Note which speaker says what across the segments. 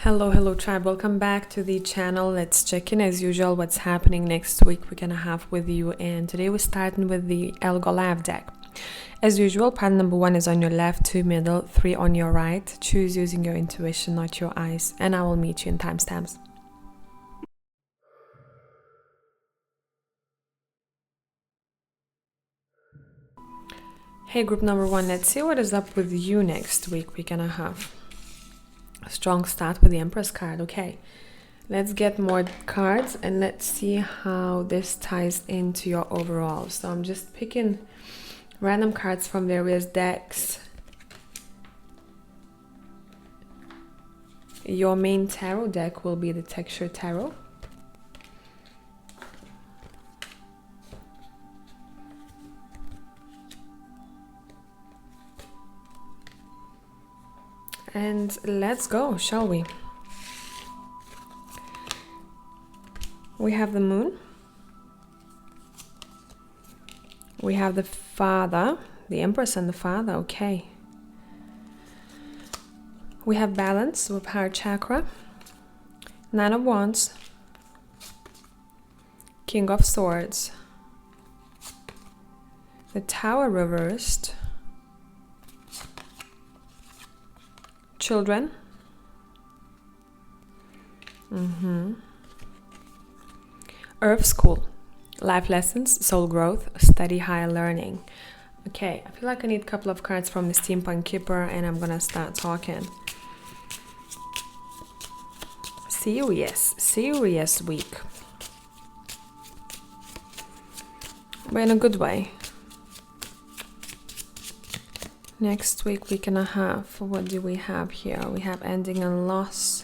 Speaker 1: Hello tribe, welcome back to the channel. Let's check in as usual what's happening next week we're gonna have with you, and today we're starting with the El Golaf deck. As usual, pile number 1 is on your left, 2 middle, 3 on your right. Choose using your intuition, not your eyes, and I will meet you in timestamps. Hey group number 1, let's see what is up with you next week. We're gonna have a strong start with the Empress card. Okay, let's get more cards and let's see how this ties into your overall. So I'm just picking random cards from various decks. Your main tarot deck will be the Texture Tarot. And let's go, shall we? We have the Moon. We have the Father, the Empress and the Father, okay. We have Balance with Heart Chakra, 9 of Wands, King of Swords, the Tower reversed, Children, Earth School, Life Lessons, Soul Growth, Study Higher Learning. Okay, I feel like I need a couple of cards from the Steampunk Keeper and I'm gonna start talking. Serious week. But in a good way. Next week we're gonna have, what do we have here? We have Ending and Loss,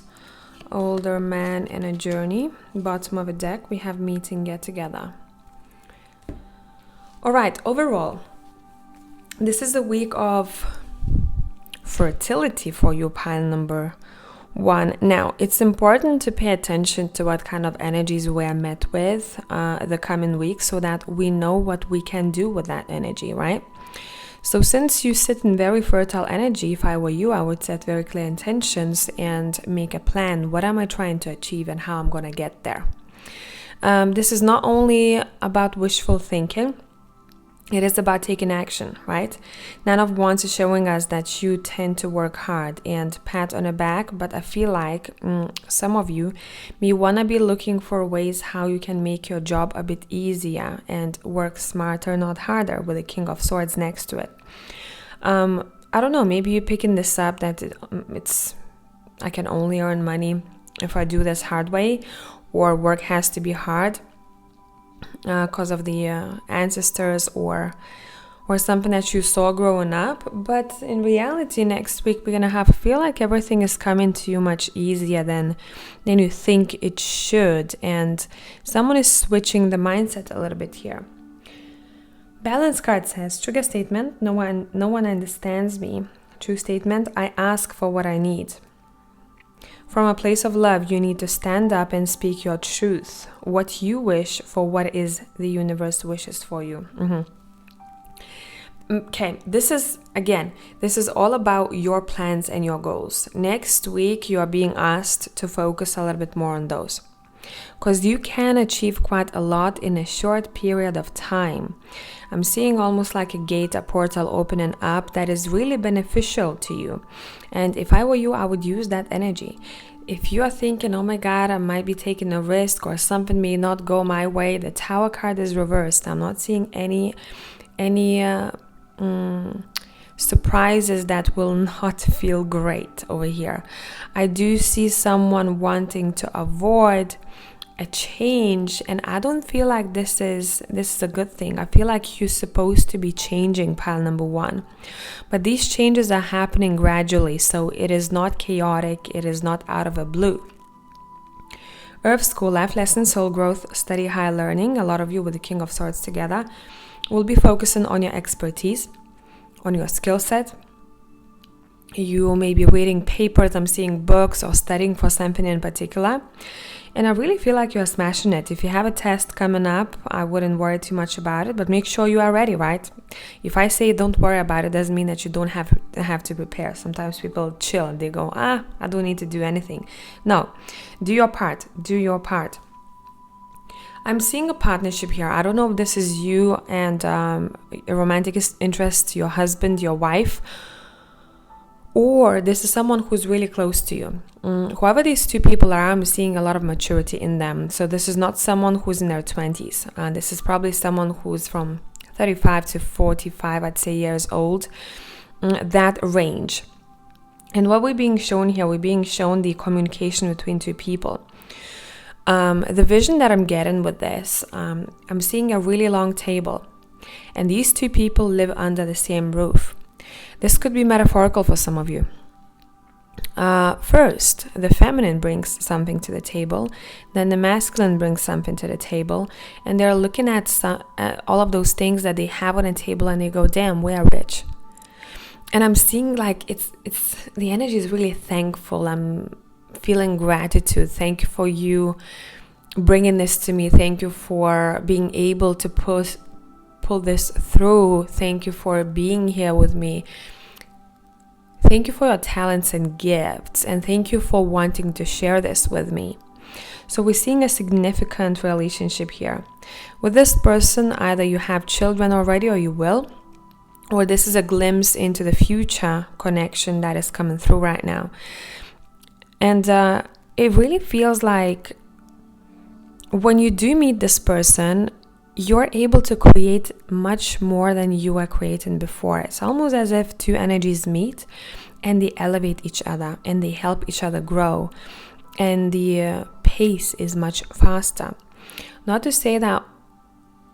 Speaker 1: Older Man and a Journey. Bottom of a deck we have Meeting, Get Together. Alright, overall, this is a week of fertility for you, pile number 1. Now, it's important to pay attention to what kind of energies we're met with the coming week so that we know what we can do with that energy, right? So since you sit in very fertile energy, if I were you, I would set very clear intentions and make a plan. What am I trying to achieve and how I'm going to get there? This is not only about wishful thinking, it is about taking action, right? 9 of Wands is showing us that you tend to work hard and pat on the back, but I feel like some of you may want to be looking for ways how you can make your job a bit easier and work smarter, not harder, with the King of Swords next to it. I don't know, maybe you're picking this up that I can only earn money if I do this hard way, or work has to be hard because of the ancestors or something that you saw growing up. But in reality, next week we're gonna feel like everything is coming to you much easier than you think it should, and someone is switching the mindset a little bit here. Balance card says, trigger statement, no one understands me. True statement, I ask for what I need. From a place of love, you need to stand up and speak your truth, what you wish for, what is the universe wishes for you. Okay, this is all about your plans and your goals. Next week, you are being asked to focus a little bit more on those, because you can achieve quite a lot in a short period of time. I'm seeing almost like a gate, a portal opening up that is really beneficial to you. And if I were you, I would use that energy. If you are thinking, oh my God, I might be taking a risk or something may not go my way, the Tower card is reversed. I'm not seeing any surprises that will not feel great over here. I do see someone wanting to avoid a change, and I don't feel like this is a good thing. I feel like you're supposed to be changing, pile number 1, but these changes are happening gradually, so it is not chaotic, it is not out of a blue. Earth School, Life Lessons, Soul Growth, Study Higher Learning. A lot of you with the King of Swords together will be focusing on your expertise, on your skill set, You may be reading papers, I'm seeing books, or studying for something in particular. And I really feel like you're smashing it. If you have a test coming up, I wouldn't worry too much about it, but make sure you are ready, right? If I say don't worry about it, doesn't mean that you don't have to prepare. Sometimes people chill and they go, I don't need to do anything. No, do your part. Do your part. I'm seeing a partnership here. I don't know if this is you and a romantic interest, your husband, your wife, or this is someone who's really close to you. Whoever these two people are, I'm seeing a lot of maturity in them. So this is not someone who's in their 20s. This is probably someone who's from 35 to 45, I'd say, years old. That range. And what we're being shown here, we're being shown the communication between two people. The vision that I'm getting with this, I'm seeing a really long table. And these two people live under the same roof. This could be metaphorical for some of you. First, the feminine brings something to the table, then the masculine brings something to the table, and they're looking at all of those things that they have on the table, and they go, damn, we are rich. And I'm seeing like it's the energy is really thankful. I'm feeling gratitude. Thank you for you bringing this to me. Thank you for being able to pull this through. Thank you for being here with me. Thank you for your talents and gifts, and thank you for wanting to share this with me. So we're seeing a significant relationship here. With this person, either you have children already or you will, or this is a glimpse into the future connection that is coming through right now. And it really feels like when you do meet this person, you're able to create much more than you were creating before. It's almost as if two energies meet and they elevate each other and they help each other grow. And the pace is much faster. Not to say that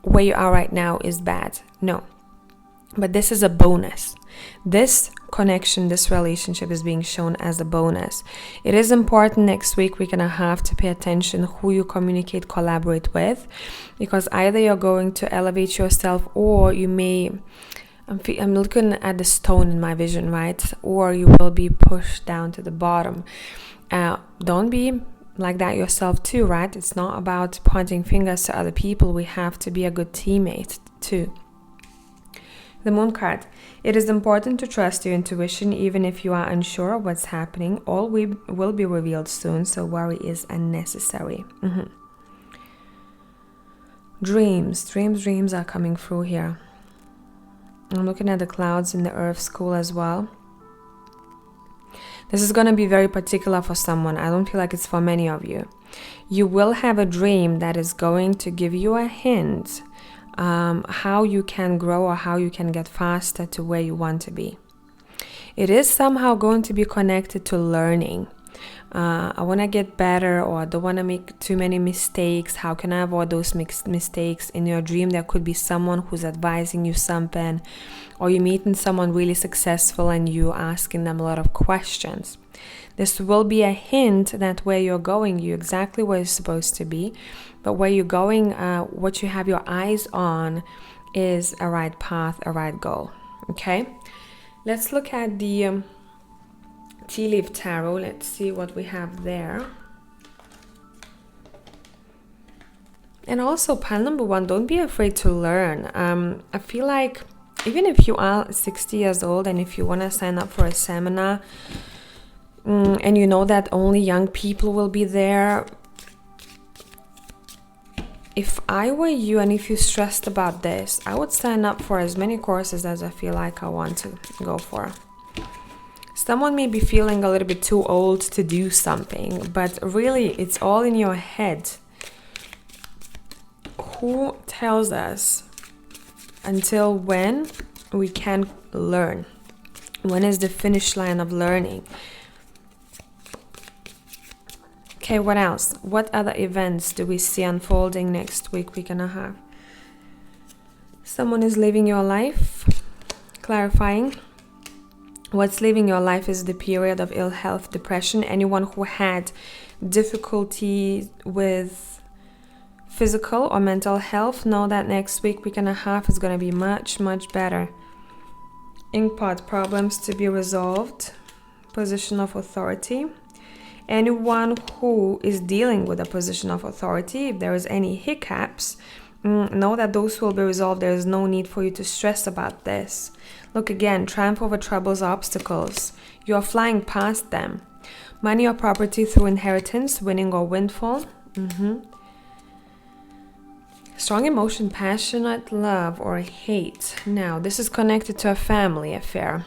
Speaker 1: where you are right now is bad. No. But this is a bonus. This connection, this relationship is being shown as a bonus. It is important next week we're going to have to pay attention who you communicate, collaborate with, because either you're going to elevate yourself or you may, I'm looking at the stone in my vision, right? Or you will be pushed down to the bottom. Don't be like that yourself too, right? It's not about pointing fingers to other people. We have to be a good teammate too. The Moon card. It is important to trust your intuition even if you are unsure of what's happening. All will be revealed soon, so worry is unnecessary. Dreams are coming through here. I'm looking at the clouds in the Earth school as well. This is going to be very particular for someone. I don't feel like it's for many of you. You will have a dream that is going to give you a hint how you can grow or how you can get faster to where you want to be. It is somehow going to be connected to learning. I want to get better, or I don't want to make too many mistakes. How can I avoid those mistakes? In your dream, there could be someone who's advising you something, or you're meeting someone really successful and you asking them a lot of questions. This will be a hint that where you're going, you're exactly where you're supposed to be. But where you're going, what you have your eyes on is a right path, a right goal. Okay? Let's look at the Tea Leaf Tarot. Let's see what we have there. And also, pile number 1, don't be afraid to learn. I feel like even if you are 60 years old and if you want to sign up for a seminar, and you know that only young people will be there, if I were you and if you're stressed about this, I would sign up for as many courses as I feel like I want to go for. Someone may be feeling a little bit too old to do something, but really it's all in your head. Who tells us until when we can learn? When is the finish line of learning? Okay, what else? What other events do we see unfolding next week we're gonna have? Someone is living your life. Clarifying. What's living your life is the period of ill health, depression. Anyone who had difficulty with physical or mental health, know that next week we're gonna have is gonna be much, much better. Inkpot problems to be resolved. position of authority. Anyone who is dealing with a position of authority, if there is any hiccups, know that those will be resolved. There is no need for you to stress about this. Look again, triumph over troubles, obstacles. You are flying past them. Money or property through inheritance, winning or windfall. Strong emotion, passionate love or hate. Now, this is connected to a family affair.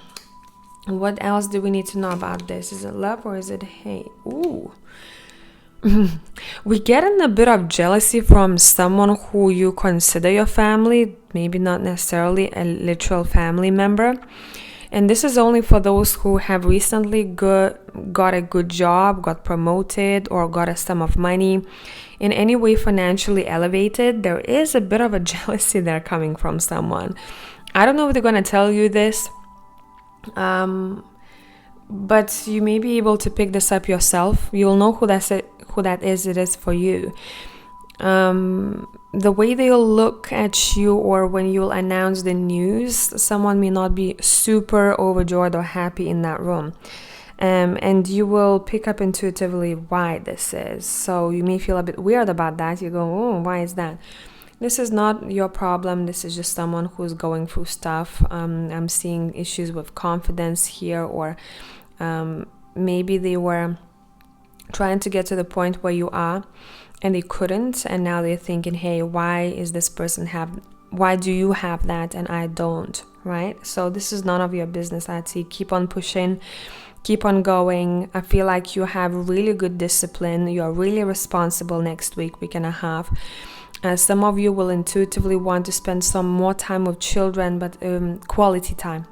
Speaker 1: What else do we need to know about this? Is it love or is it hate? Ooh. We get in a bit of jealousy from someone who you consider your family, maybe not necessarily a literal family member. And this is only for those who have recently got a good job, got promoted, or got a sum of money. In any way financially elevated, there is a bit of a jealousy there coming from someone. I don't know if they're going to tell you this, but you may be able to pick this up yourself. You'll know who that is. It is for you. The way they'll look at you, or when you'll announce the news, someone may not be super overjoyed or happy in that room. And you will pick up intuitively why this is. So you may feel a bit weird about that. You go, oh, why is that? This is not your problem. This is just someone who's going through stuff. I'm seeing issues with confidence here, or maybe they were trying to get to the point where you are and they couldn't, and now they're thinking, hey, why do you have that and I don't, right? So this is none of your business. I'd say keep on pushing, keep on going. I feel like you have really good discipline. You're really responsible next week and a half. Some of you will intuitively want to spend some more time with children, but quality time.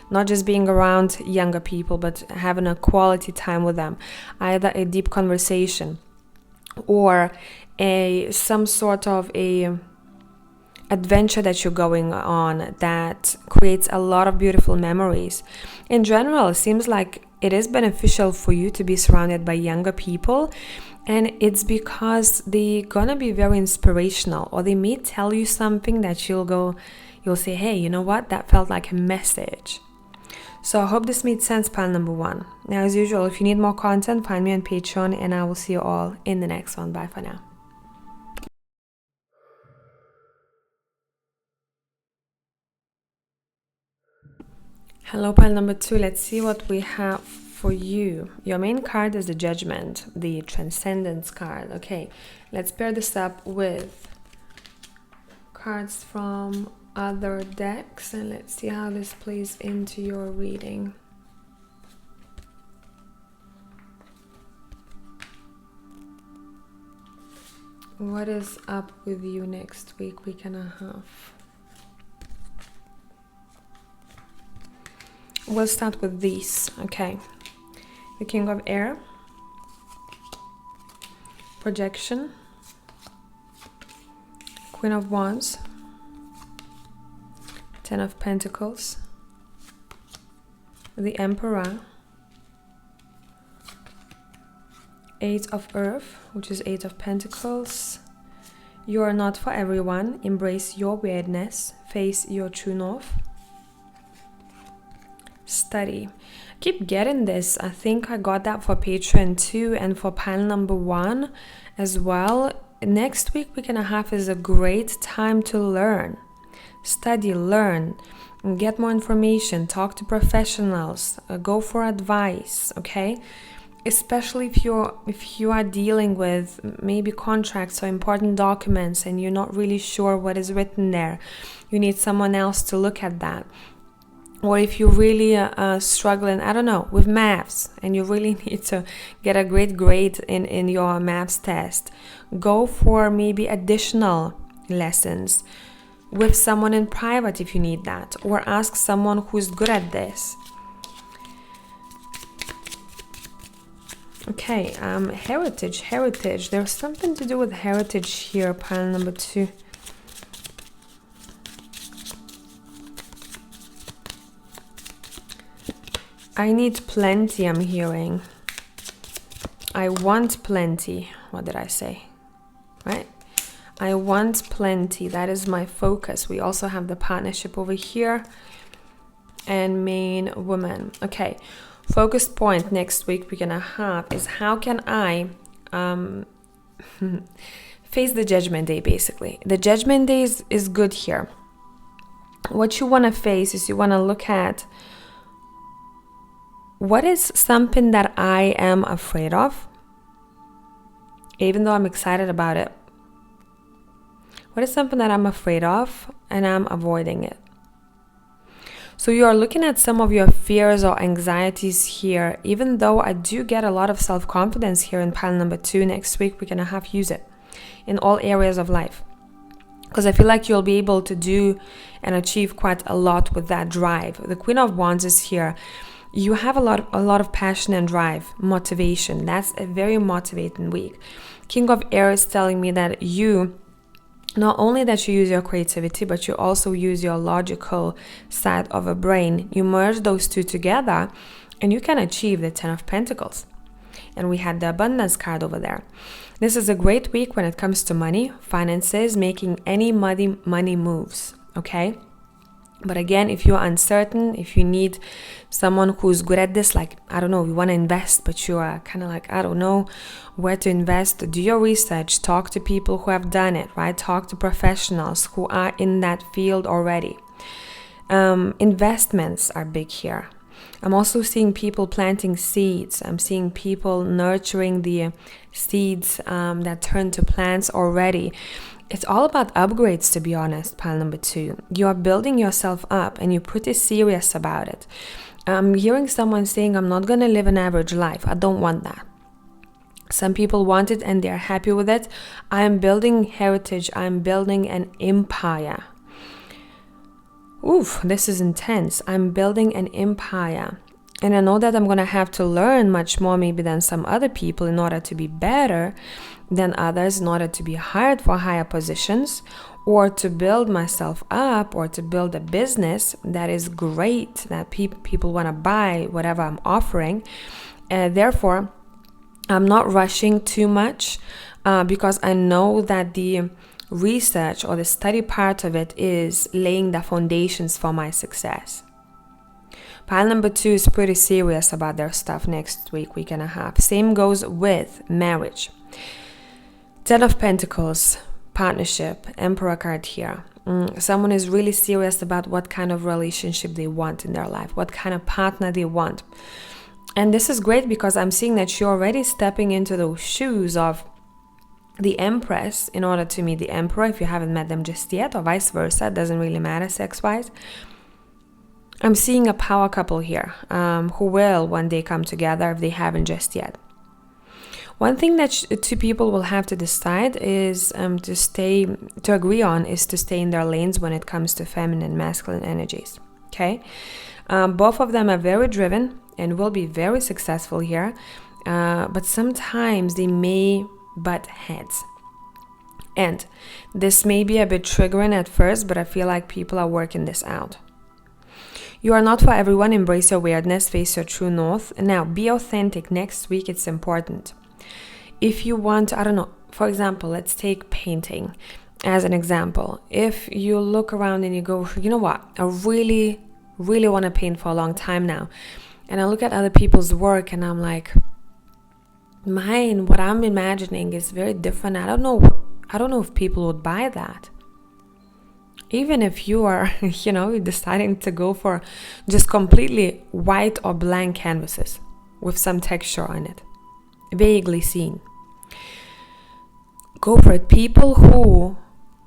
Speaker 1: Not just being around younger people, but having a quality time with them. Either a deep conversation or some sort of a adventure that you're going on that creates a lot of beautiful memories. In general, it seems like it is beneficial for you to be surrounded by younger people, and it's because they're gonna be very inspirational, or they may tell you something that you'll say, hey, you know what, that felt like a message. So I hope this made sense, pile number one. Now, as usual, if you need more content, find me on Patreon, and I will see you all in the next one. Bye for now. Hello, pile number two. Let's see what we have for you. Your main card is the Judgment, the Transcendence card. Okay, let's pair this up with cards from other decks, and let's see how this plays into your reading. What is up with you next week and a half? We'll start with these. Okay, the King of Air, Projection, Queen of Wands, Ten of Pentacles, the Emperor, Eight of Earth, which is Eight of Pentacles. You are not for everyone. Embrace your weirdness. Face your true north. Study. Keep getting this. I think I got that for Patreon too, and for pile number one as well. Next week and a half is a great time to learn. Study, learn, get more information, talk to professionals, go for advice, okay? Especially if you are dealing with maybe contracts or important documents and you're not really sure what is written there. You need someone else to look at that. Or if you're really struggling, I don't know, with maths, and you really need to get a great grade in your maths test, go for maybe additional lessons with someone in private if you need that, or ask someone who's good at this. Okay, heritage. There's something to do with heritage here, pile number two. I need plenty, I'm hearing. I want plenty. What did I say? Right? I want plenty. That is my focus. We also have the partnership over here. And main woman. Okay. Focus point next week we're gonna have is how can I face the judgment day. Basically, the judgment day is good here. What you want to face is you want to look at what is something that I am afraid of, even though I'm excited about it. What is something that I'm afraid of and I'm avoiding it? So you are looking at some of your fears or anxieties here, even though I do get a lot of self-confidence here in pile number 2. Next week, we're going to have use it in all areas of life. Because I feel like you'll be able to do and achieve quite a lot with that drive. The Queen of Wands is here. You have a lot of passion and drive, motivation. That's a very motivating week. King of Air is telling me that you, not only that you use your creativity, but you also use your logical side of a brain. You merge those two together and you can achieve the 10 of Pentacles. And we had the abundance card over there. This is a great week when it comes to money, finances, making any money moves, okay? But again, if you're uncertain, if you need someone who's good at this, like, I don't know, you want to invest, but you are kind of like, I don't know where to invest, do your research, talk to people who have done it, right? Talk to professionals who are in that field already. Investments are big here. I'm also seeing people planting seeds. I'm seeing people nurturing the seeds that turn to plants already. It's all about upgrades, to be honest, pile number 2. You are building yourself up and you're pretty serious about it. I'm hearing someone saying, I'm not going to live an average life. I don't want that. Some people want it and they're happy with it. I'm building heritage. I'm building an empire. Oof, this is intense. I'm building an empire. And I know that I'm going to have to learn much more maybe than some other people in order to be better than others, in order to be hired for higher positions, or to build myself up, or to build a business that is great, that people want to buy whatever I'm offering. Therefore, I'm not rushing too much because I know that the research or the study part of it is laying the foundations for my success. Pile number 2 is pretty serious about their stuff next week and a half. Same goes with marriage. 10 of Pentacles, partnership, Emperor card here. Someone is really serious about what kind of relationship they want in their life, what kind of partner they want. And this is great because I'm seeing that you're already stepping into those shoes of the Empress in order to meet the Emperor if you haven't met them just yet, or vice versa. It doesn't really matter sex-wise. I'm seeing a power couple here who will one day come together if they haven't just yet. One thing that two people will have to decide is to agree on is to stay in their lanes when it comes to feminine and masculine energies. Okay? Both of them are very driven and will be very successful here, but sometimes they may butt heads. And this may be a bit triggering at first, but I feel like people are working this out. You are not for everyone. Embrace your weirdness, face your true north. Now, be authentic. Next week, it's important. If you want, I don't know, for example, let's take painting as an example. If you look around and you go, you know what, I really, really want to paint for a long time now. And I look at other people's work and I'm like, what I'm imagining is very different. I don't know if people would buy that. Even if you are, deciding to go for just completely white or blank canvases with some texture on it, vaguely seen. Go for it. People who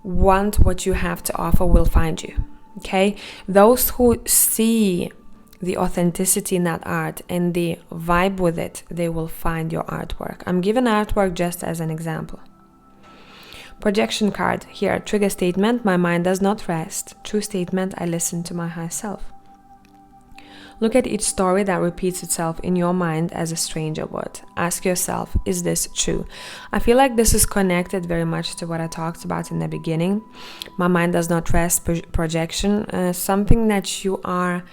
Speaker 1: want what you have to offer will find you, okay? Those who see the authenticity in that art and the vibe with it, they will find your artwork. I'm giving artwork just as an example. Projection card here, trigger statement, my mind does not rest. True statement, I listen to my higher self. Look at each story that repeats itself in your mind as a stranger would. Ask yourself, is this true? I feel like this is connected very much to what I talked about in the beginning. My mind does not rest, projection, something that you are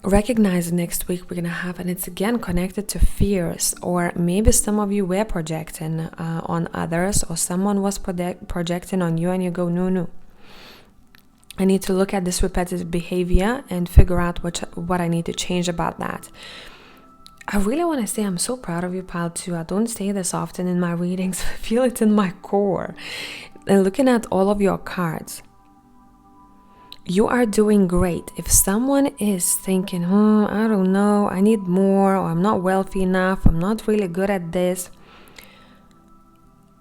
Speaker 1: recognizing next week we're going to have, and it's again connected to fears, or maybe some of you were projecting on others, or someone was projecting on you and you go, no. I need to look at this repetitive behavior and figure out what I need to change about that. I really want to say I'm so proud of you, pile 2. I don't say this often in my readings. I feel it in my core. And looking at all of your cards, you are doing great. If someone is thinking, I don't know, I need more, or I'm not wealthy enough, I'm not really good at this,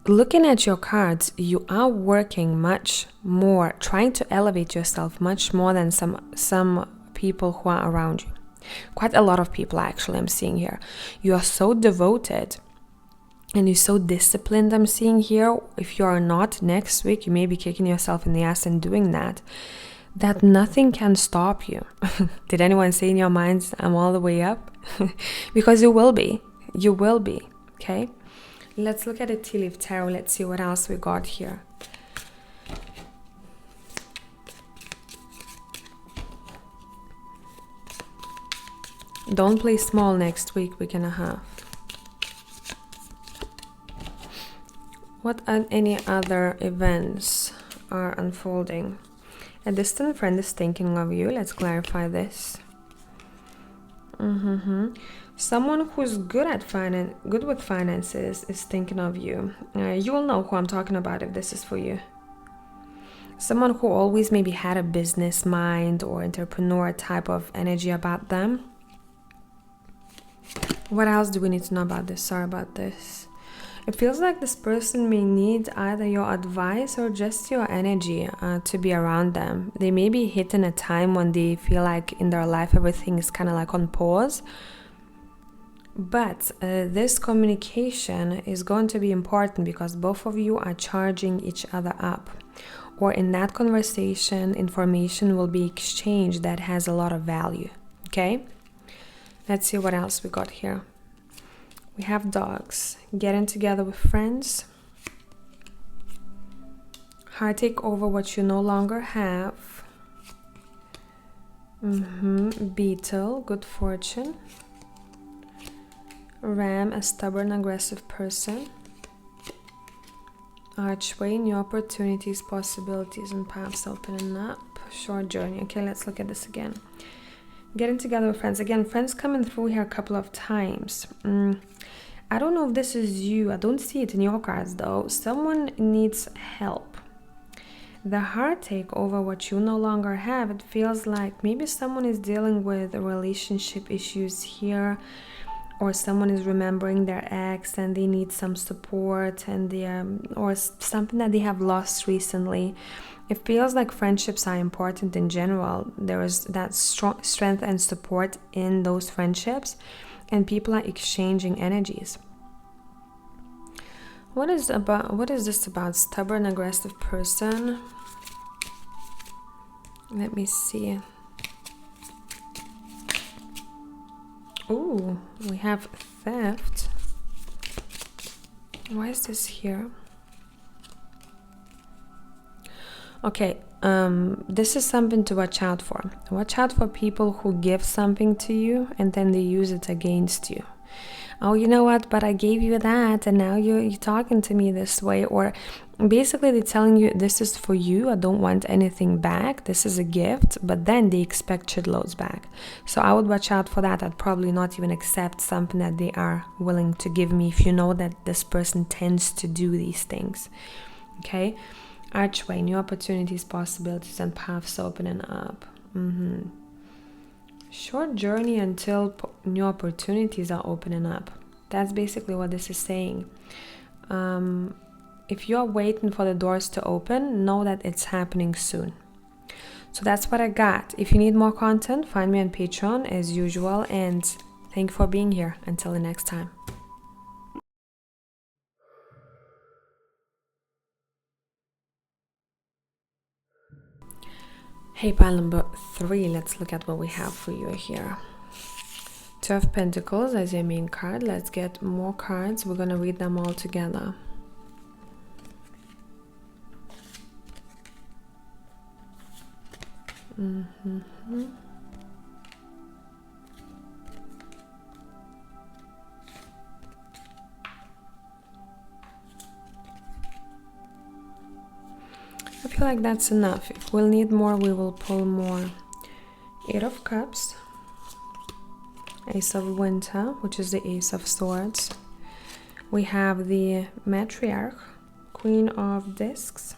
Speaker 1: looking at your cards, you are working much more, trying to elevate yourself much more than some people who are around you. Quite a lot of people, actually, I'm seeing here. You are so devoted and you're so disciplined, I'm seeing here. If you are not, next week you may be kicking yourself in the ass and doing that nothing can stop you. Did anyone say in your minds, I'm all the way up? Because you will be, okay? Let's look at the Tea Leaf Tarot. Let's see what else we got here. Don't play small next week and a half. What any other events are unfolding? A distant friend is thinking of you. Let's clarify this. Someone who's good with finances is thinking of you. You will know who I'm talking about if this is for you. Someone who always maybe had a business mind or entrepreneur type of energy about them. What else do we need to know about this? Sorry about this. It feels like this person may need either your advice or just your energy to be around them. They may be hitting a time when they feel like in their life everything is kind of like on pause. But this communication is going to be important because both of you are charging each other up. Or in that conversation, information will be exchanged that has a lot of value. Okay? Let's see what else we got here. We have dogs, getting together with friends, heartache over what you no longer have, beetle, good fortune, ram, a stubborn, aggressive person, archway, new opportunities, possibilities, and paths opening up, short journey. Okay, let's look at this again. Getting together with friends. Again, friends coming through here a couple of times. I don't know if this is you. I don't see it in your cards though. Someone needs help. The heartache over what you no longer have, it feels like maybe someone is dealing with relationship issues here, or someone is remembering their ex and they need some support, and or something that they have lost recently. It feels like friendships are important in general. There is that strong strength and support in those friendships, and people are exchanging energies. What is this about? Stubborn, aggressive person. Let me see. Oh, we have theft. Why is this here? Okay, this is something to watch out for. Watch out for people who give something to you and then they use it against you. Oh, you know what, but I gave you that and now you're talking to me this way. Or basically they're telling you this is for you, I don't want anything back, this is a gift, but then they expect shitloads back. So I would watch out for that. I'd probably not even accept something that they are willing to give me if you know that this person tends to do these things. Okay? Archway, new opportunities, possibilities, and paths opening up. Short journey until new opportunities are opening up. That's basically what this is saying. If you're waiting for the doors to open, know that it's happening soon. So that's what I got. If you need more content, find me on Patreon as usual, and thank you for being here. Until the next time. Hey, pile number 3, let's look at what we have for you here. Two of Pentacles as your main card. Let's get more cards. We're going to read them all together. I feel like that's enough. If we'll need more, we will pull more. 8 of Cups, Ace of Winter, which is the Ace of Swords. We have the Matriarch, Queen of Discs.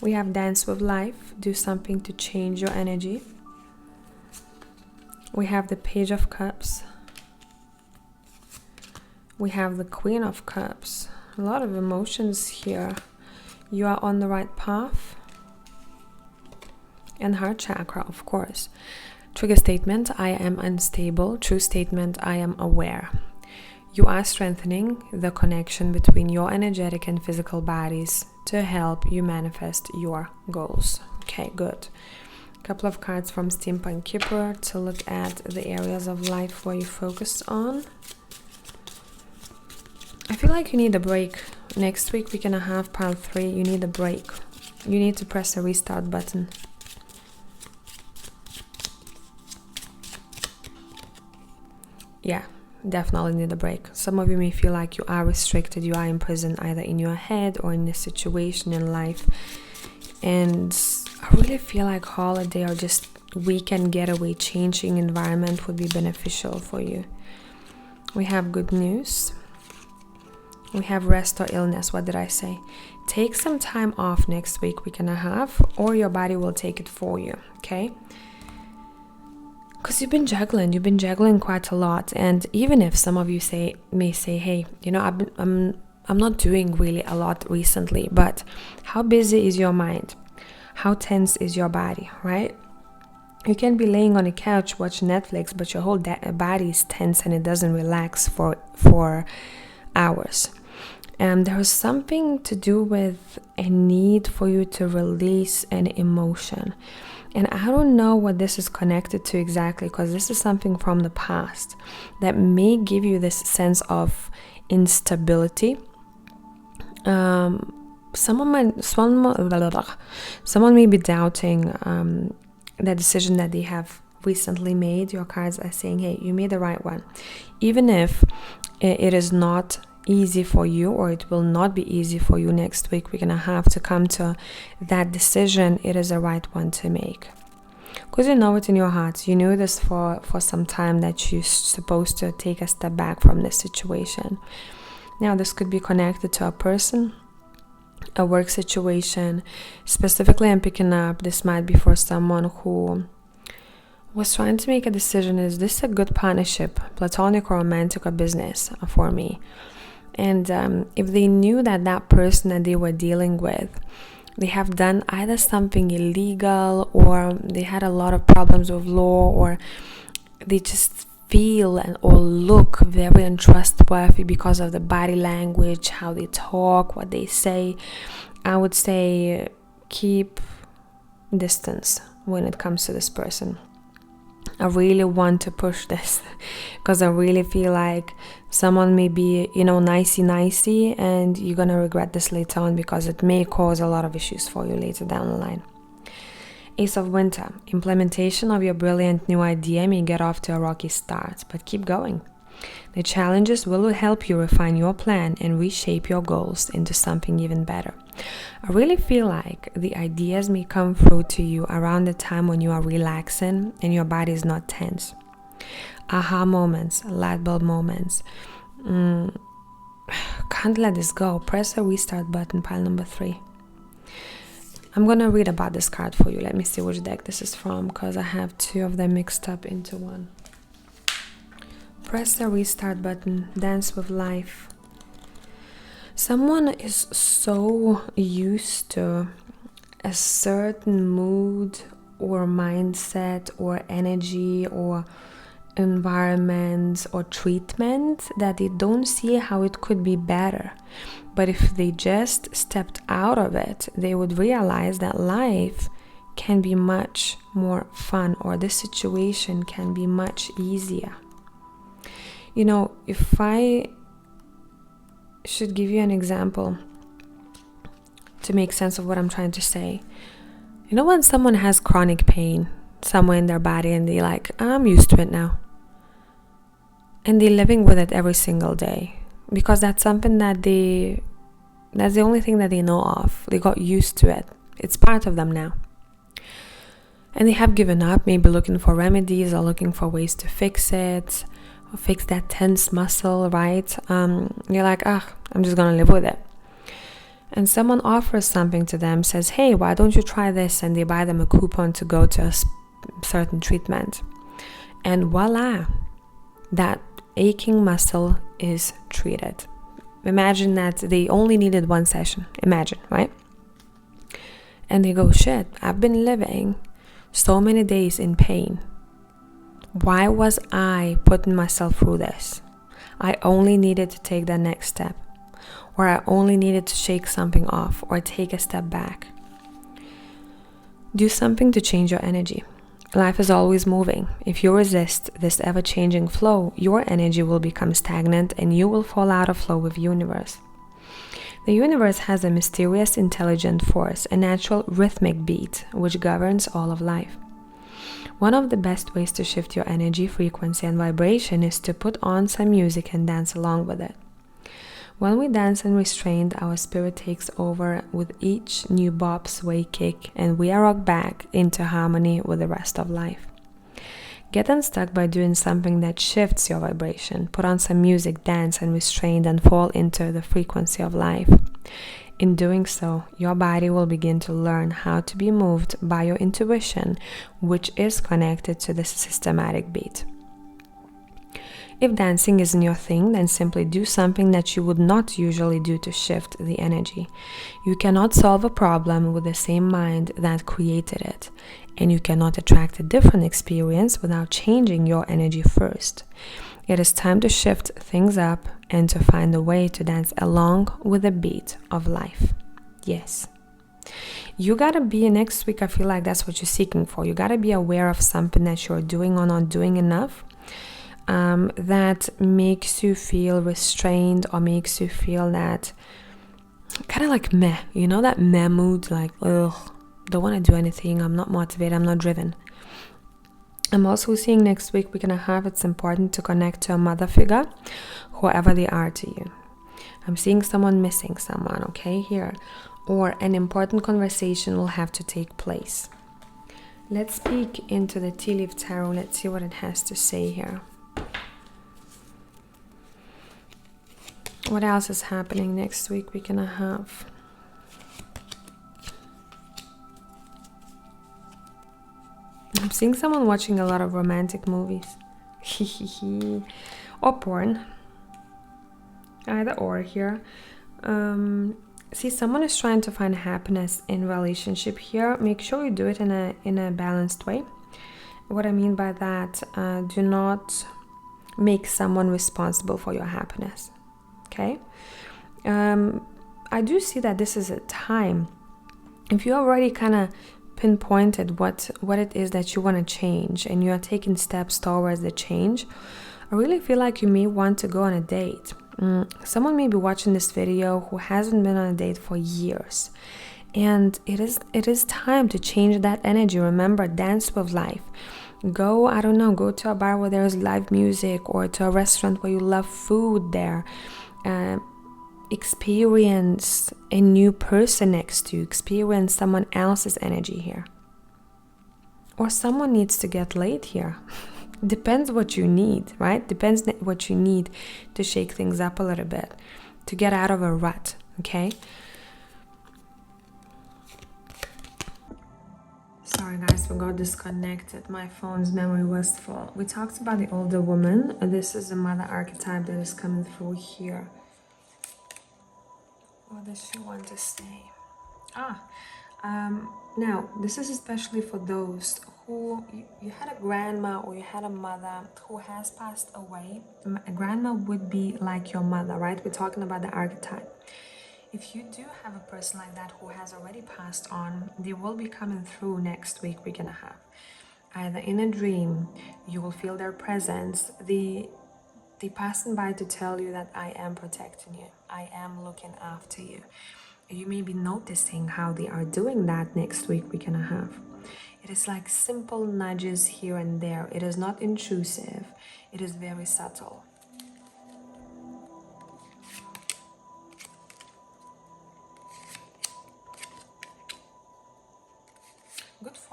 Speaker 1: We have Dance with Life, do something to change your energy. We have the Page of Cups. We have the Queen of Cups. A lot of emotions here. You are on the right path. And Heart Chakra, of course. Trigger statement, I am unstable. True statement, I am aware. You are strengthening the connection between your energetic and physical bodies to help you manifest your goals. Okay, good. A couple of cards from Steampunk Keeper to look at the areas of life where you focus on. I feel like you need a break. Next week and a half, pile 3, you need a break. You need to press the restart button. Yeah, definitely need a break. Some of you may feel like you are restricted, you are imprisoned either in your head or in a situation in life. And I really feel like holiday or just weekend getaway, changing environment would be beneficial for you. We have good news. We have rest or illness. What did I say? Take some time off next week and a half, or your body will take it for you, okay? Because you've been juggling quite a lot. And even if some of you may say, hey, I'm not doing really a lot recently, but how busy is your mind? How tense is your body, right? You can be laying on a couch watching Netflix, but your whole body is tense and it doesn't relax for hours. And there is something to do with a need for you to release an emotion. And I don't know what this is connected to exactly, because this is something from the past that may give you this sense of instability. Someone may be doubting the decision that they have recently made. Your cards are saying, hey, you made the right one. Even if it is not easy for you, or it will not be easy for you next week, we're gonna have to come to that decision. It is the right one to make, because you know it in your heart. You knew this for some time, that you're supposed to take a step back from this situation. Now this could be connected to a person, a work situation. Specifically, I'm picking up this might be for someone who was trying to make a decision. Is this a good partnership, platonic or romantic or business for me? And if they knew that person that they were dealing with, they have done either something illegal, or they had a lot of problems with law, or they just feel or look very untrustworthy because of the body language, how they talk, what they say, I would say keep distance when it comes to this person. I really want to push this, because I really feel like someone may be, nicey, and you're gonna regret this later on, because it may cause a lot of issues for you later down the line. Ace of Winter, implementation of your brilliant new idea may get off to a rocky start, but keep going. The challenges will help you refine your plan and reshape your goals into something even better. I really feel like the ideas may come through to you around the time when you are relaxing and your body is not tense. Aha moments, light bulb moments. Can't let this go. Press the restart button, pile number 3. I'm gonna read about this card for you. Let me see which deck this is from, because I have 2 of them mixed up into one. Press the restart button, dance with life. Someone is so used to a certain mood or mindset or energy or environment or treatment that they don't see how it could be better. But if they just stepped out of it, they would realize that life can be much more fun, or this situation can be much easier. If I should give you an example to make sense of what I'm trying to say. When someone has chronic pain somewhere in their body and they're like, I'm used to it now. And they're living with it every single day, because that's something that they That's the only thing that they know of. They got used to it. It's part of them now. And they have given up, maybe looking for remedies or looking for ways to fix it, or fix that tense muscle, right? You're like, I'm just gonna live with it. And someone offers something to them, says, hey, why don't you try this? And they buy them a coupon to go to a certain treatment. And voila, that aching muscle is treated. Imagine that they only needed one session. Imagine, right? And they go, shit, I've been living so many days in pain. Why was I putting myself through this? I only needed to take that next step, or I only needed to shake something off or take a step back. Do something to change your energy. Life is always moving. If you resist this ever-changing flow, your energy will become stagnant and you will fall out of flow with the universe. The universe has a mysterious, intelligent force, a natural rhythmic beat, which governs all of life. One of the best ways to shift your energy, frequency, and vibration is to put on some music and dance along with it. When we dance unrestrained, our spirit takes over with each new bop, sway, kick, and we are rocked back into harmony with the rest of life. Get unstuck by doing something that shifts your vibration. Put on some music, dance unrestrained, and fall into the frequency of life. In doing so, your body will begin to learn how to be moved by your intuition, which is connected to the systematic beat. If dancing isn't your thing, then simply do something that you would not usually do to shift the energy. You cannot solve a problem with the same mind that created it, and you cannot attract a different experience without changing your energy first. It is time to shift things up and to find a way to dance along with the beat of life. Yes. You gotta be, next week I feel like that's what you're seeking for. You gotta be aware of something that you're doing or not doing enough. That makes you feel restrained or makes you feel that kind of like meh, that meh mood, like, ugh, don't want to do anything, I'm not motivated, I'm not driven. I'm also seeing next week we're gonna have, it's important to connect to a mother figure, whoever they are to you. I'm seeing someone missing someone, okay, here, or an important conversation will have to take place. Let's peek into the Tea Leaf Tarot. Let's see what it has to say here. What else is happening next week? We're gonna have I'm seeing someone watching a lot of romantic movies. Or porn. Either or here. See, someone is trying to find happiness in relationship here. Make sure you do it in a balanced way. What I mean by that, do not make someone responsible for your happiness. Okay, I do see that this is a time, if you already kind of pinpointed what it is that you want to change and you are taking steps towards the change, I really feel like you may want to go on a date. Someone may be watching this video who hasn't been on a date for years, and it is time to change that energy. Remember, dance with life. Go to a bar where there's live music, or to a restaurant where you love food there. Experience a new person next to you, experience someone else's energy here, or someone needs to get laid here. Depends what you need, right? Depends what you need to shake things up a little bit, to get out of a rut. Okay, sorry guys, we got disconnected. My phone's memory was full. We talked about the older woman. This is the mother archetype that is coming through here. What does she want to say? Now, this is especially for those who, you had a grandma or you had a mother who has passed away. A grandma would be like your mother, right? We're talking about the archetype. If you do have a person like that who has already passed on, they will be coming through next week. We're gonna have either in a dream, you will feel their presence. They passing by to tell you that I am protecting you, I am looking after you. You may be noticing how they are doing that next week we're gonna have. It is like simple nudges here and there. It is not intrusive. It is very subtle.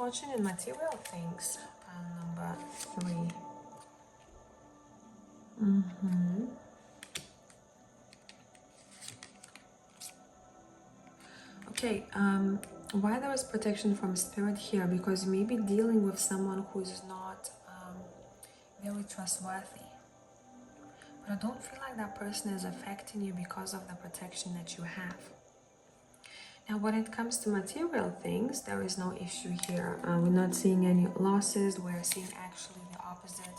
Speaker 1: fortune and material things. Number 3. Okay, why there is protection from spirit here? Because you may be dealing with someone who's not very trustworthy. But I don't feel like that person is affecting you because of the protection that you have. Now, when it comes to material things, there is no issue here. We're not seeing any losses. We're seeing actually the opposite.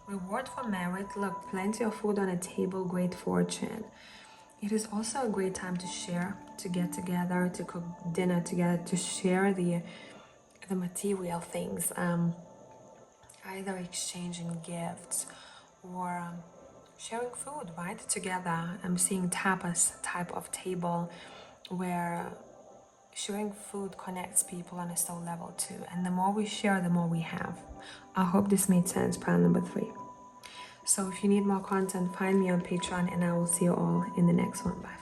Speaker 1: Reward for merit. Look, plenty of food on a table, great fortune. It is also a great time to share, to get together, to cook dinner together, to share the material things. Either exchanging gifts or sharing food, right? Together. I'm seeing tapas type of table where sharing food connects people on a soul level too. And the more we share, the more we have. I hope this made sense, plan number 3. So if you need more content, find me on Patreon and I will see you all in the next one. Bye.